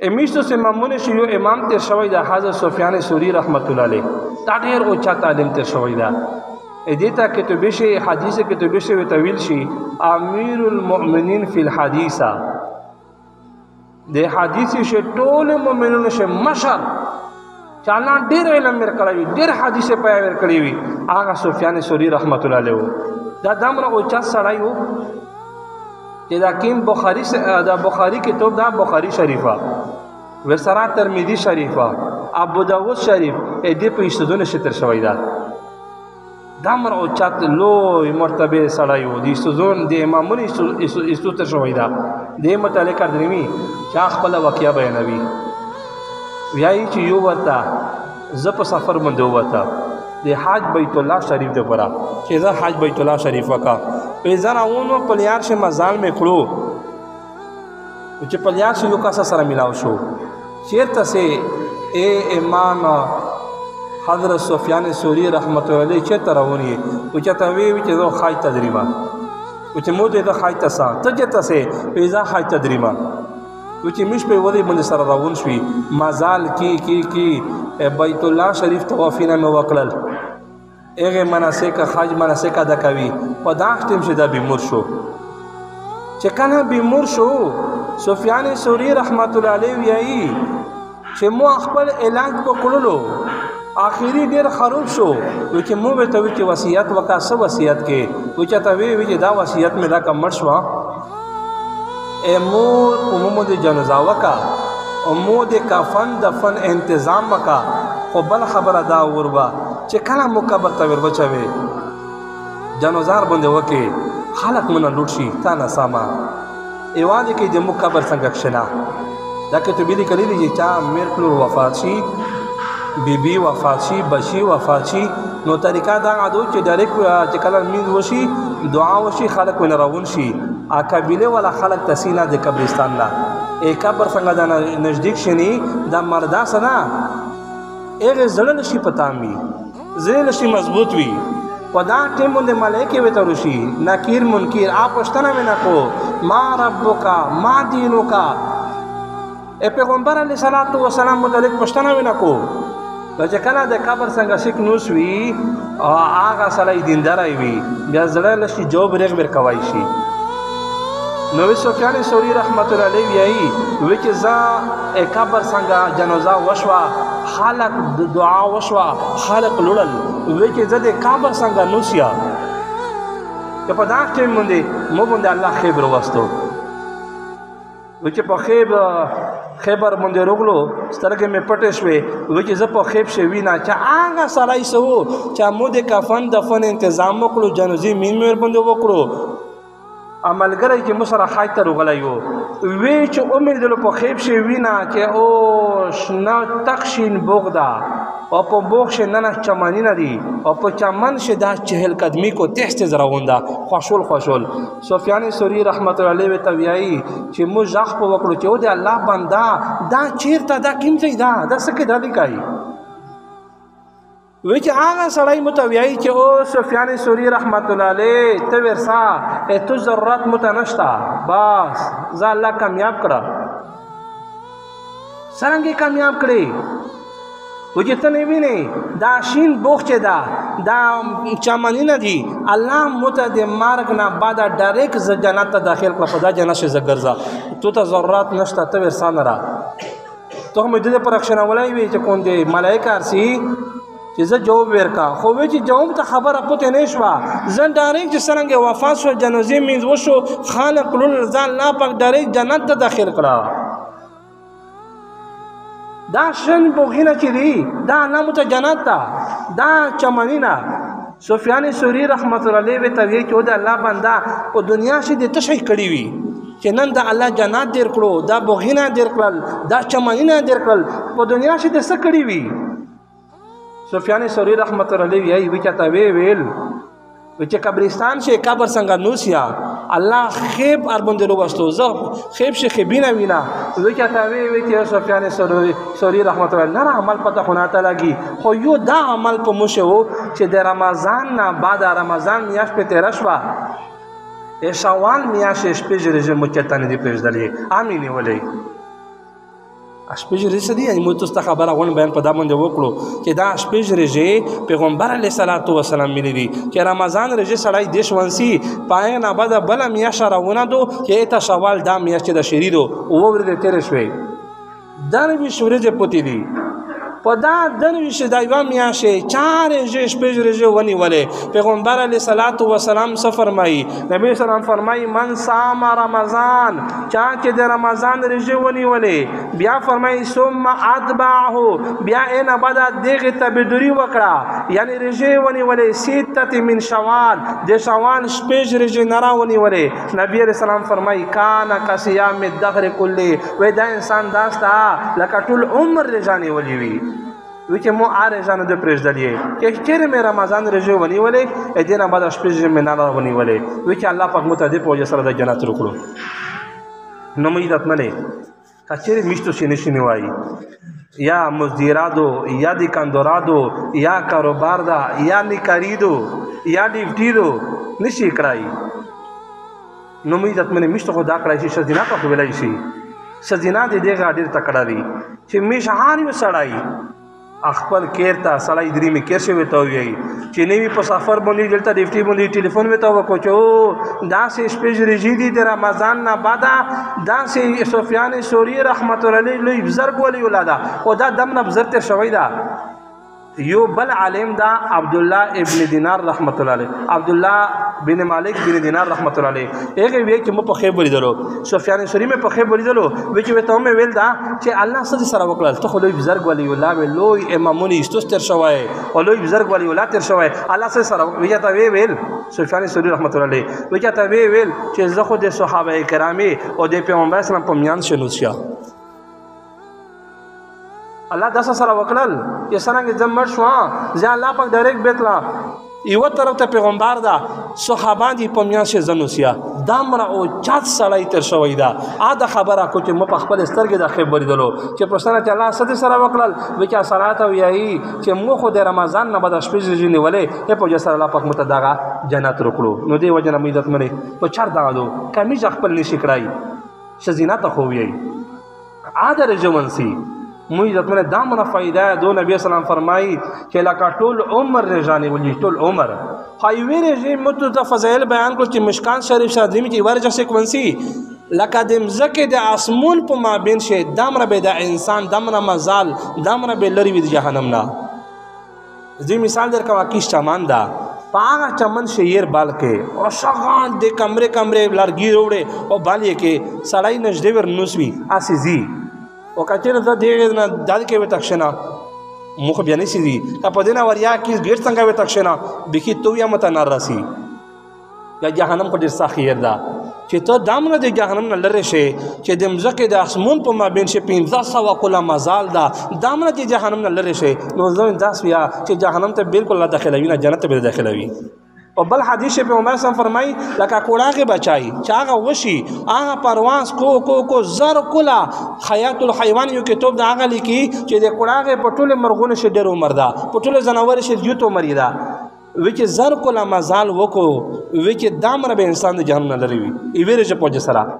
امیشتو سے امامونه شي یو امام تیر شوی دا حضرت سفیان ثوری رحمت الله علیه دا ډیر اوچا تعلیم تیر شوی دا دیتا کتب شي حدیث کتب شي وتویل شي امیر المؤمنین فی الحدیث د حدیث شي ټول مؤمنونو شي مشر چاله ډیر علم ورکړی ډیر حدیث په ورکړی وی هغه سفیان ثوری رحمت الله علیه دا دمر اوچا سړی وو چې دا کیم بخاری دا بخاری کتاب دا بخاری شریفه ورسره ترمذی شریفه ابو داود شریف دې په استدونه شتر شوی دا دمر او چات لوی مرتبه سړی وو د استدون د امامونو استوتر شوی دا د متعلق درمی چا خپل واقعیا بیانوي ویایي چې یو ورته ز په سفر باندې وته د حج بیت الله شریف د پرا چې زه حج بیت الله شریف وکا په ځان اونو په لیار شه مزال می کړو چې په لیار شه یو کاسه سره ملاو شو چیرته سه اے امام حضرت سفیان ثوری رحمت الله علیه چیرته راونی او چته وی چې زه خای تدریما او چې مو دې خای تاسا ته چته سه پیزا خای تدریما او چې مش په ودی باندې سره راون شوي مزال کی بیت الله شریف طوافینه مې وکړل اغه مناسک حج مناسک ادا کوي په داخ ټیم شه دا بیمور شو چې کنه بیمور شو سفیان ثوری رحمت الله علیه ویایي چې مو خپل علاج وکړلو آخري ډیر خراب شو چې مو به ته چې وصیت وکا سو وصیت کې و چې ته وی چې دا وصیت مې دا کمر شو امو عموم د جنازه وکا امو د کفن دفن انتظام وکا خو بل خبره دا وربا چې کله مقبر ته ور بچوي جنازار باندې وکي خلق منه لوټ شي تا نه ساما ایوان کې د مقبر څنګه کښنا دا کې ته بيلي کړی دي چې میر کلو وفات شي بیبي وفات شي بشي وفات شي نو طریقہ دا غدو چې ډایرک چې کله میز وشي دعا وشي خلق ونه راون شي اکابله ولا خلق تسینا د قبرستان لا ای قبر څنګه دا نزدیک شنی دا مردا سنا اغه زړل شي پتامي زړل شي مضبوط وي پدا ټیم د ملائکه وته رشي نکیر منکر اپشتنه ونا کو ما ربک ما دینک ای پیغمبر علیہ الصلوۃ والسلام متعلق پښتنه ونا کو چې کله د قبر څنګه شک نوس وی هغه سړی دیندار وي بیا زړه لشي جواب رغبر کوي شي نو سفیان ثوری رحمت الله علیه وی چې ز قبر څنګه جنازه وشوا خالق دعا وشوا خالق لړل چې ز د قبر څنګه نوسیا چې په داخ ټیم باندې مو باندې الله خبر واستو چې په خیبر باندې روغلو سترګې مې پټې شوې چې زه په خیب شوي نه چې هغه سړی څه و چې مو د کفن دفن انتظام وکړو جنازې مین مې ورباندې وکړو عملګری چې مو سره حج ته روغلی و وی چې امید دلو په خیب شوي نه چې او شنه تخشین بغدا او په بوغ شه نه چمنی نه دي او په چمن شه دا چهل قدمی کو تحت زراوندا خوشول سفیان ثوری رحمت الله علیه ته ویایي چې مو ځخ په وکړو چې د الله بندا دا چیرته دا کیم ځای دا سکه دا دی کوي وی چې هغه سړی متویایي چې او سفیان ثوری رحمت الله علیه ته ورسا ته ضرورت متنشتا بس ځا الله کامیاب کړه څنګه کامیاب کړي وجتنه ویني دا شین بوخچه دا چمنی نه دی الله متد مرګ نه بعد ډایرک ز جنت ته داخل کړه په دا جنت شه زګرزا تو ته ضرورت نشته ته ورسانه را ته مې دې پر اکشن ولای وی چې کون دی ملائکه ارسي چې زه جواب ورکا خو وی چې جواب ته خبره پته نه شو زن ډایرک چې څنګه وفات شو جنازې مینځ وشو خالق لول ځان لا پاک ډایرک جنت ته داخل کړه دا شن بوغینه چې دی دا نامو ته جنت ته دا چمنینا سفیان ثوری رحمت الله علیه ته وی چې د الله بندا په دنیا شي د تشریح کړی وي چې نن د الله جنت دیر کړو دا بوغینه دیر کړل دا چمنینا دیر کړل په دنیا شي د څه کړی وي سفیان ثوری رحمت الله علیه وی چې تا ویل چې قبرستان شه قبر څنګه نوسیا الله خیب اربند لو واستو زه خیب شه خیبینا وینا وی چې تا وی چې سفیان ثوری رحمت الله نه عمل پته خونه ته لګي خو یو دا عمل په مشه وو چې د رمضان نه بعد رمضان میاش په تیر شوا شوال میاش شپږ رژه مچتانه دی پېژدلې امين ولې شپږ ورځې دي یعنې موږ تاسو ته خبره غونډ بیان په دا باندې وکړو چې دا شپږ ورځې پیغمبر علیه صلات وسلام ویلي دي چې رمضان ورځې سړی دېرش ونسي په هغې نه بعده بله میاشت راونهدو چې ایته شوال دا میاشت چې د شریدو اووه ورځې تېرې شوې 19 ورځې پوتې دي په دا 19 دا یوه میاشت چار ورځې شپږ ورځې ونیولې پیغمبر علیه صلات وسلام څه فرمایي نبي سلام فرمایي من صام رمضان چا چې د رمضان ورځې ونیولې بیا فرمایي ثم اتبعه بیا یې نه بعده دغې ته بدوري وکړه یعنې ورځې ونیولې ستة من شوال د شوال شپږ ورځې نه راونیولې نبي علیه السلام فرمایي کان کصیام الدهر کلې وایي دا انسان داسته لکه ټول عمر روژه نیولې وي وی چې مو هر روژه نه پرېږدلې چې چېرې مې رمضان روژې ونیولې دې نه بعد شپږ ورځې مې نه ونیولې وی چې الله پاک موږ ته دې په وجه سره د جنت وکړو نو مې عزتمنې که چېرې میشتو شي نشي نیوایي یا مزدورادو یا دکاندارادو یا کاروبار ده یا نکاریدو یا ډیوټي دو نشي کړای نو مې عزتمنې میشتو خو دا کړای شي ښځینه ته خو ویلی شي ښځینه د دې غاډېر تکړه دي چې میش هر یو سړی خپل کیر ته سړی درې مې کیر شوی ته ووایي چې نه وي په سفر باندې دلته ډیوټي باندې ټلیفون مې ته وکړو چې او داسې شپږ ورځې دي د رمضان نه بعده داسې سفیان ثوري رحمت الله علیه لوی بزرګ ولي اولاده خو دا دم نه بزرګ تېر شوی ده یو بل عالم دا عبدالله ابن دینار رحمت الله علیه عبدالله بن مالک بن دینار رحمت الله علیه هغه وی چې مو په خیب ولیدلو سفیان ثوری مې په خیب ولیدلو وی چې ته مې ویل دا چې الله څه سره وکړل ته خو لوی بزرګ ولی الله لوی امامونی استوس تر شوی او لوی بزرګ ولی الله تر شوی الله څه سره وی ته ویل سفیان ثوری رحمت الله علیه وی ته ویل چې زه خو د صحابه کرامي او د پیغمبر اسلام په میان شنو شه الله داسه سره وکړل چې څنګه زه مړ شوم زه الله پاک ډایرکټ بیتلا یوه طرف ته پیغمبر ده صحابه دي په میاشت زه نوسیا دا مړه او چات سړی تر شوی ده دا خبره کو چې مو په خپل سترګې د خیب ولیدلو چې پوښتنه چې الله څه سره وکړل وایي چې صلات وایي چې مو خو د رمضان نه بعد شپږ ورځې نیولې په وجه سره الله پاک مو ته دغه جنت ورکړو نو دې وجه نه مې عزتمنې په چار دغه دو کمیج خپل نشي کړای ښځینه ته خو وایي عادر ژوندسي موږ عزتمنه دا منه فایده دو نبی اسلام فرمایي چې لکه ټول عمر رجانې ولي ټول عمر خایوي رژیم متو د فضایل بیان کړ چې مشکان شریف شادمی کې ورجه سیکونسي لکه د مځکې د اسمون په مابین شي دمره به د انسان دمره مزال دمره به لري د جهنم نه دې مثال درکوا کیش چمان دا پاغه چمن شیر بال کې او شغان د کمرے لارګي وروړي او بالې کې سړی نږدې ور نوسوي اسيزي او کچېره د دې نه دال کې وي تښنا مخ بیا نه سي دي په دې نه وریا کې ګډ څنګه وي تښنا بکی تو یا مت نه راسي یا جهنم کو ډیر سخیر ده چې ته دامنه د جهنم نه لری شي چې د مځکې د اسمون په مابین شي 1500 کله مزال ده دامنه د جهنم نه لری شي نو ځو انداز بیا چې جهنم ته بالکل نه داخلوي نه جنت ته داخلوي او بل حدیث په عمر سم فرمای لکه کوړاغه بچای چاغه وشي هغه پرواز کو زر کلا حیات الحیوان یو کتاب دا هغه لیکي چې د کوړاغه په ټوله مرغونه شه ډیر عمر ده په ټوله جناور شه یو تو مری ده وچ زر کلا مزال وکو وچ دامر به انسان د جهنم نه لري وي ایویره په سره